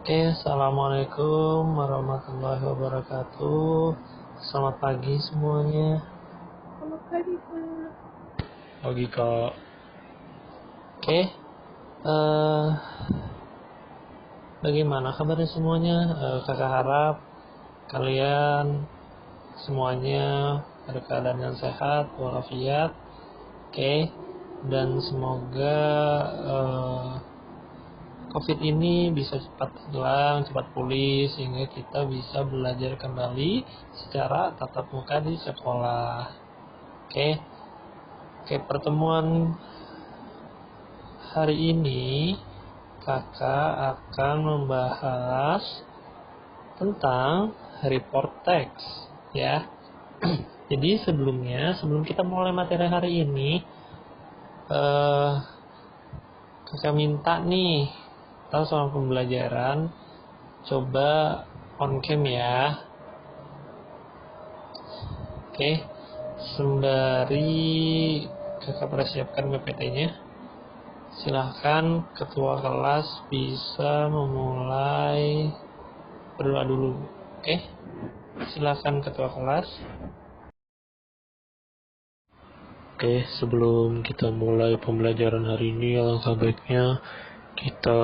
Oke, assalamualaikum warahmatullahi wabarakatuh. Selamat pagi semuanya. Selamat pagi, Kak. Pagi kak. Oke, eh, bagaimana kabarnya semuanya? Kakak harap kalian semuanya ada keadaan yang sehat walafiat. Oke, dan semoga COVID ini bisa cepat hilang, cepat pulih, sehingga kita bisa belajar kembali secara tatap muka di sekolah. Oke, oke, pertemuan hari ini kakak akan membahas tentang report text, ya. Jadi sebelum kita mulai materi hari ini, eh, kakak minta nih, tahu soal pembelajaran, coba on cam ya. Oke, sembari kakak persiapkan PPT-nya, silahkan ketua kelas bisa memulai berdoa dulu. Oke, silahkan ketua kelas. Oke, sebelum kita mulai pembelajaran hari ini, alangkah baiknya kita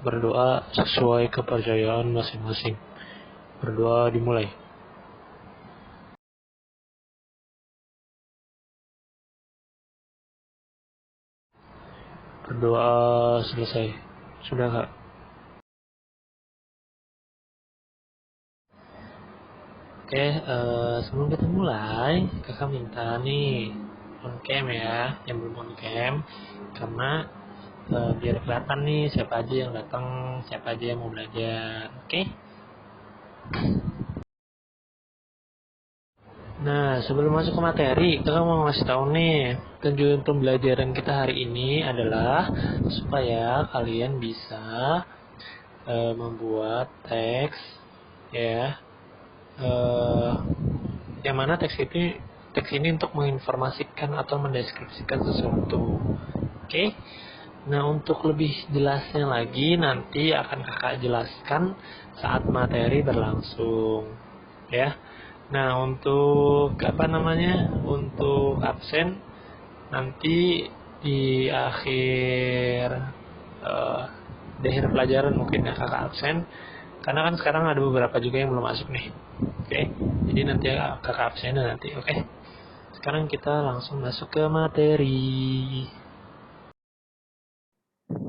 berdoa sesuai kepercayaan masing-masing. Berdoa dimulai. Berdoa selesai. Sudah kak? Oke, sebelum kita mulai, kakak minta nih on cam ya, yang belum on cam, karena biar kelihatan nih siapa aja yang datang, siapa aja yang mau belajar. Oke? Nah, sebelum masuk ke materi, kakak mau ngasih tahu nih, tujuan pembelajaran kita hari ini adalah supaya kalian bisa membuat teks, ya, eh, yang mana teks ini untuk menginformasikan atau mendeskripsikan sesuatu. Oke. Nah, untuk lebih jelasnya lagi nanti akan kakak jelaskan saat materi berlangsung, ya. Nah, untuk apa namanya? Untuk absen nanti di akhir eh, di akhir pelajaran mungkin ya kakak absen, karena kan sekarang ada beberapa juga yang belum masuk nih. Oke, jadi nanti kakak absen nanti. Oke, sekarang kita langsung masuk ke materi.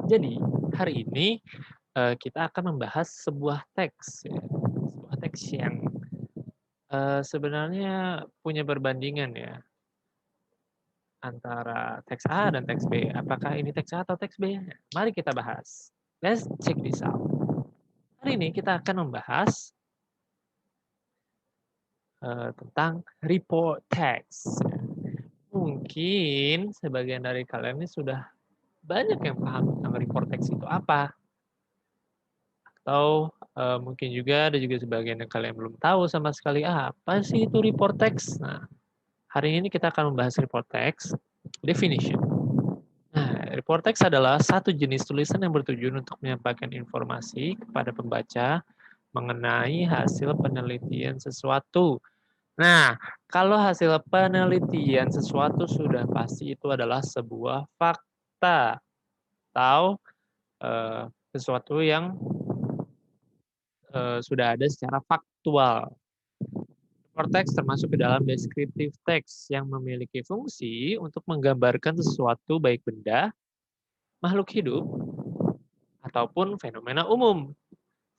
Jadi hari ini kita akan membahas sebuah teks, ya. Sebuah teks yang sebenarnya punya perbandingan ya antara teks A dan teks B. Apakah ini teks A atau teks B? Mari kita bahas. Let's check this out. Hari ini kita akan membahas tentang report text. Mungkin sebagian dari kalian ini sudah banyak yang paham tentang report text itu apa. Atau mungkin juga ada juga sebagian yang kalian belum tahu sama sekali apa sih itu report text. Nah, hari ini kita akan membahas report text definition. Nah, report text adalah satu jenis tulisan yang bertujuan untuk menyampaikan informasi kepada pembaca mengenai hasil penelitian sesuatu. Nah, kalau hasil penelitian sesuatu sudah pasti itu adalah sebuah fakta atau sesuatu yang sudah ada secara faktual. Report text termasuk ke dalam descriptive text yang memiliki fungsi untuk menggambarkan sesuatu baik benda, makhluk hidup, ataupun fenomena umum.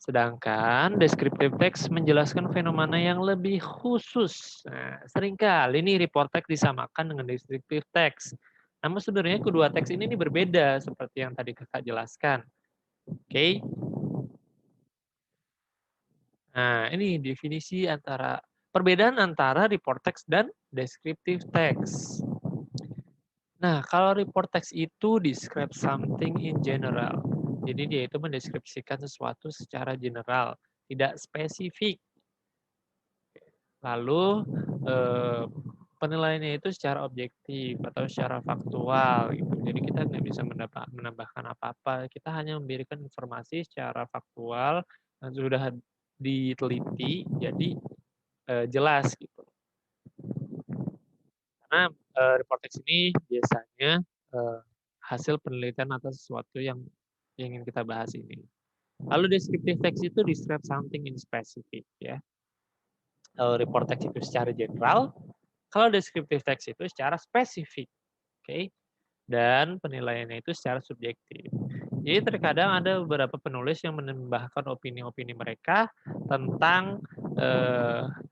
Sedangkan descriptive text menjelaskan fenomena yang lebih khusus. Nah, seringkali ini report text disamakan dengan descriptive text. Namun sebenarnya kedua teks ini berbeda seperti yang tadi kakak jelaskan. Oke. Nah, ini definisi antara perbedaan antara report text dan descriptive text. Nah, kalau report text itu describe something in general. Jadi dia itu mendeskripsikan sesuatu secara general, tidak spesifik. Lalu penilaiannya itu secara objektif atau secara faktual gitu. Jadi kita nggak bisa menambahkan apa-apa. Kita hanya memberikan informasi secara faktual dan sudah diteliti, jadi jelas gitu. Karena report text ini biasanya hasil penelitian atau sesuatu yang ingin kita bahas ini. Lalu descriptive text itu describe something in specific ya. Report text itu secara general, kalau descriptive text itu secara spesifik, oke? Dan penilaiannya itu secara subjektif. Jadi terkadang ada beberapa penulis yang menambahkan opini-opini mereka tentang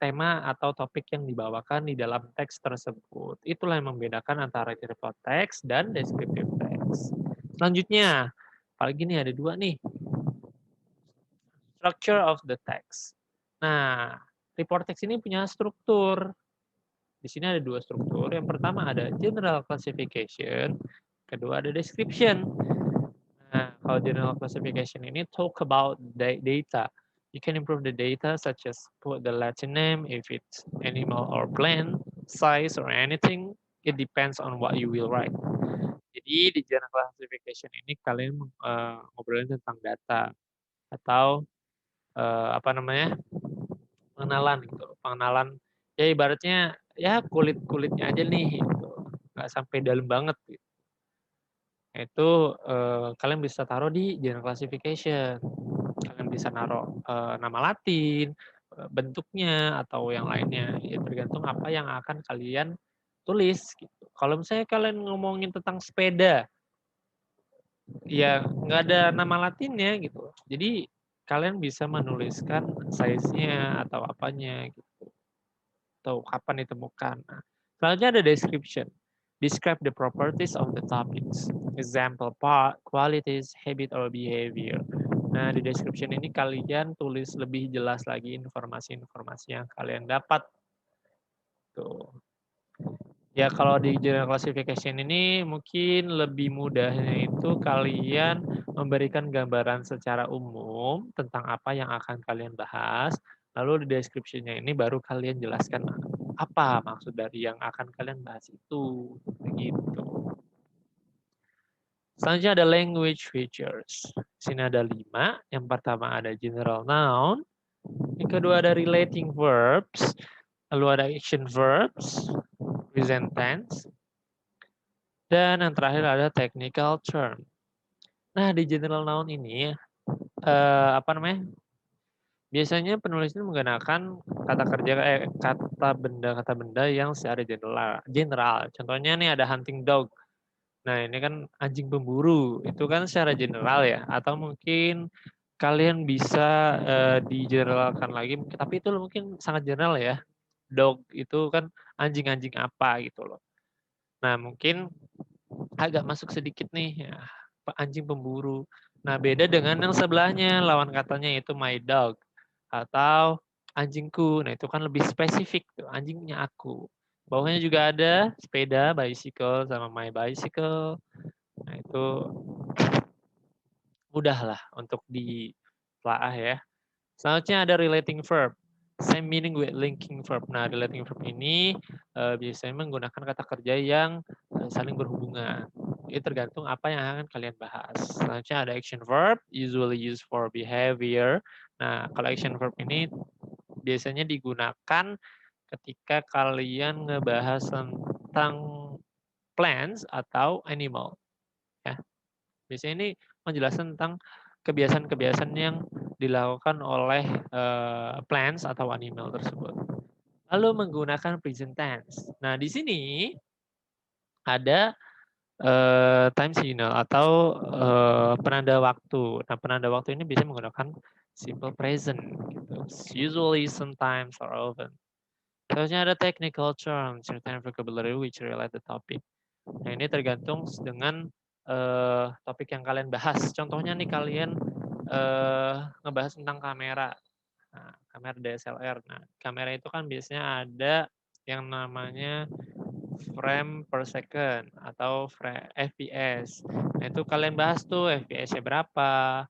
tema atau topik yang dibawakan di dalam teks tersebut. Itulah yang membedakan antara report text dan descriptive text. Selanjutnya, apalagi nih ada dua nih. Structure of the text. Nah, report text ini punya struktur. Di sini ada dua struktur. Yang pertama ada general classification, kedua ada description. Nah, kalau general classification ini talk about data. You can improve the data such as put the Latin name if it's animal or plant, size or anything. It depends on what you will write. Jadi di general classification ini kalian ngobrolin tentang data atau apa namanya pengenalan gitu, pengenalan ya ibaratnya ya kulit-kulitnya aja nih gitu, nggak sampai dalam banget gitu. Itu kalian bisa taruh di general classification. Kalian bisa naruh nama Latin, bentuknya atau yang lainnya. Ya tergantung apa yang akan kalian tulis gitu. Kalau misalnya kalian ngomongin tentang sepeda, ya nggak ada nama Latinnya gitu. Jadi kalian bisa menuliskan size-nya atau apanya gitu. Atau kapan ditemukan. Nah, selanjutnya ada description. Describe the properties of the topics. Example part, qualities, habit, or behavior. Nah, di description ini kalian tulis lebih jelas lagi informasi-informasi yang kalian dapat. Tuh. Ya, kalau di general classification ini mungkin lebih mudahnya itu kalian memberikan gambaran secara umum tentang apa yang akan kalian bahas. Lalu di description-nya ini baru kalian jelaskan apa maksud dari yang akan kalian bahas itu. Begitu. Selanjutnya ada language features. Di sini ada 5. Yang pertama ada general noun. Yang kedua ada relating verbs. Lalu ada action verbs, present tense. Dan yang terakhir ada technical term. Nah, di general noun ini apa namanya? Biasanya penulis ini menggunakan kata benda yang secara general. Contohnya nih ada hunting dog. Nah, ini kan anjing pemburu. Itu kan secara general ya. Atau mungkin kalian bisa digeneralkan lagi, tapi itu mungkin sangat general ya. Dog itu kan anjing-anjing apa gitu loh. Nah, mungkin agak masuk sedikit nih ya, anjing pemburu. Nah, beda dengan yang sebelahnya, lawan katanya itu my dog atau anjingku. Nah, itu kan lebih spesifik tuh, anjingnya aku. Bawahnya juga ada sepeda, bicycle sama my bicycle. Nah, itu mudah lah untuk ditelaah ya. Selanjutnya ada relating verb. Same meaning with linking verb. Nah, relating verb ini biasanya menggunakan kata kerja yang saling berhubungan. Ini tergantung apa yang akan kalian bahas. Selanjutnya ada action verb, usually used for behavior. Nah, kalau action verb ini biasanya digunakan ketika kalian ngebahas tentang plants atau animal. Ya. Biasanya ini menjelaskan tentang kebiasaan-kebiasaan yang dilakukan oleh plants atau animal tersebut. Lalu menggunakan present tense. Nah, di sini ada time signal atau penanda waktu. Nah, penanda waktu ini bisa menggunakan simple present gitu. Usually, sometimes, or often. Selanjutnya ada technical terms, certain vocabulary which relate the topic. Nah, ini tergantung dengan topik yang kalian bahas. Contohnya nih kalian ngebahas tentang kamera. Nah, kamera DSLR. Nah, kamera itu kan biasanya ada yang namanya frame per second atau FPS. Nah, itu kalian bahas tuh FPS-nya berapa,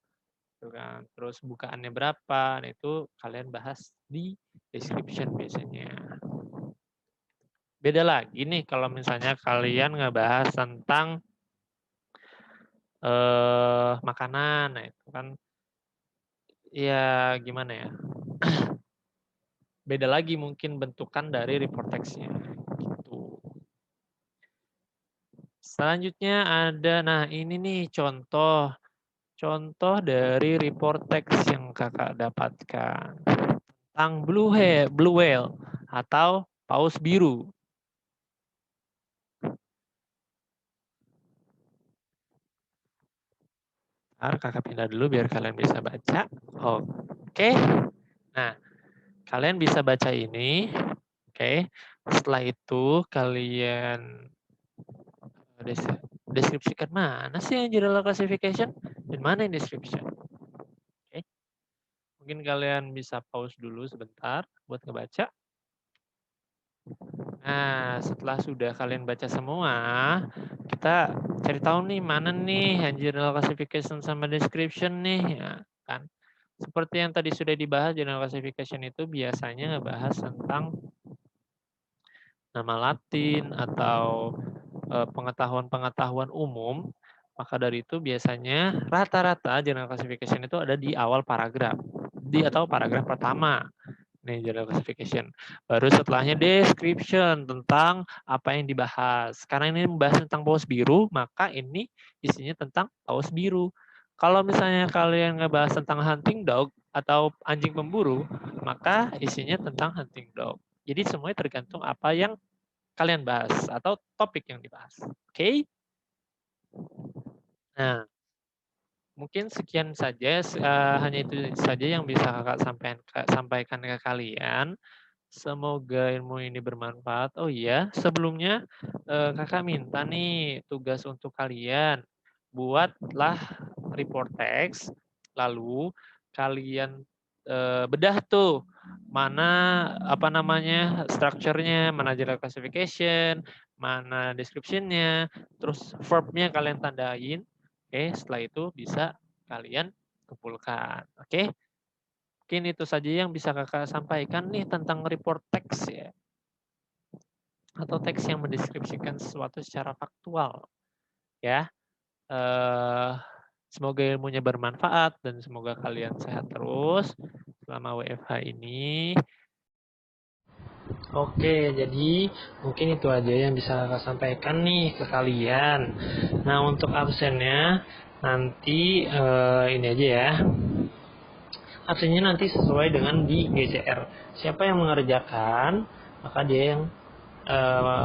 gitu kan. Terus bukaannya berapa. Nah, itu kalian bahas di description biasanya. Beda lagi nih kalau misalnya kalian ngebahas tentang makanan, nah itu kan ya gimana ya? Beda lagi mungkin bentukan dari report text-nya gitu. Selanjutnya ada, nah ini nih contoh dari report text yang kakak dapatkan tentang blue whale atau paus biru. Ntar kakak pindah dulu biar kalian bisa baca. Oke. Nah, kalian bisa baca ini. Oke. Setelah itu kalian deskripsikan mana sih yang general classification dan mana yang description. Oke. Mungkin kalian bisa pause dulu sebentar buat ngebaca. Nah, setelah sudah kalian baca semua, kita cari tahu nih mana nih yang general classification sama description nih, ya kan? Seperti yang tadi sudah dibahas, general classification itu biasanya ngebahas tentang nama Latin atau pengetahuan-pengetahuan umum. Maka dari itu biasanya rata-rata general classification itu ada di awal paragraf, atau paragraf pertama. Nih general classification. Baru setelahnya description tentang apa yang dibahas. Karena ini membahas tentang paus biru, maka ini isinya tentang paus biru. Kalau misalnya kalian ngebahas tentang hunting dog atau anjing pemburu, maka isinya tentang hunting dog. Jadi semuanya tergantung apa yang kalian bahas atau topik yang dibahas. Oke? Nah, mungkin sekian saja, hanya itu saja yang bisa kakak sampaikan ke kalian. Semoga ilmu ini bermanfaat. Oh iya, sebelumnya kakak minta nih tugas untuk kalian. Buatlah report text, lalu kalian bedah tuh mana apa namanya strukturnya, mana general classification, mana description-nya, terus verb-nya kalian tandain. Oke, setelah itu bisa kalian kumpulkan. Oke. Mungkin itu saja yang bisa kakak sampaikan nih tentang report text ya. Atau teks yang mendeskripsikan sesuatu secara faktual. Ya. Semoga ilmunya bermanfaat dan semoga kalian sehat terus selama WFH ini. Oke, jadi mungkin itu aja yang bisa kakak sampaikan nih ke kalian. Nah, untuk absennya nanti ini aja ya. Absennya nanti sesuai dengan di GCR. Siapa yang mengerjakan, maka dia yang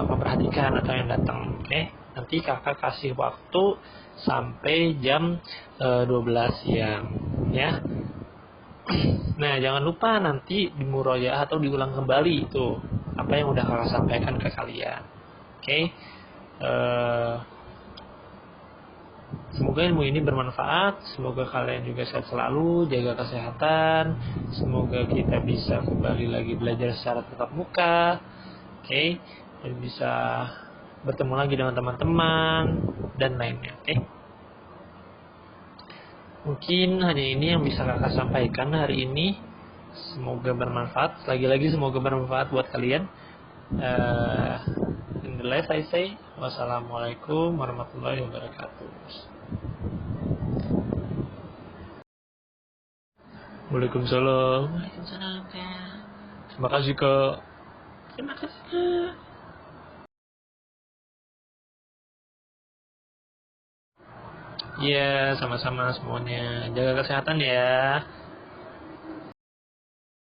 memperhatikan atau yang datang. Oke. Nanti kakak kasih waktu sampai jam 12 siang. Ya. Nah, jangan lupa nanti di murojaah atau diulang kembali itu apa yang udah kakak sampaikan ke kalian. Oke. Semoga ilmu ini bermanfaat, semoga kalian juga sehat selalu, jaga kesehatan, semoga kita bisa kembali lagi belajar secara tatap muka, oke, dan bisa bertemu lagi dengan teman-teman, dan lainnya, oke. Mungkin hanya ini yang bisa kakak sampaikan hari ini, semoga bermanfaat, lagi-lagi semoga bermanfaat buat kalian. In the last I say, wassalamualaikum warahmatullahi wabarakatuh. Waalaikumsalam. Waalaikumsalam, Kak. Terima kasih, Kak. Terima kasih, Kak. Iya, sama-sama semuanya. Jaga kesehatan ya.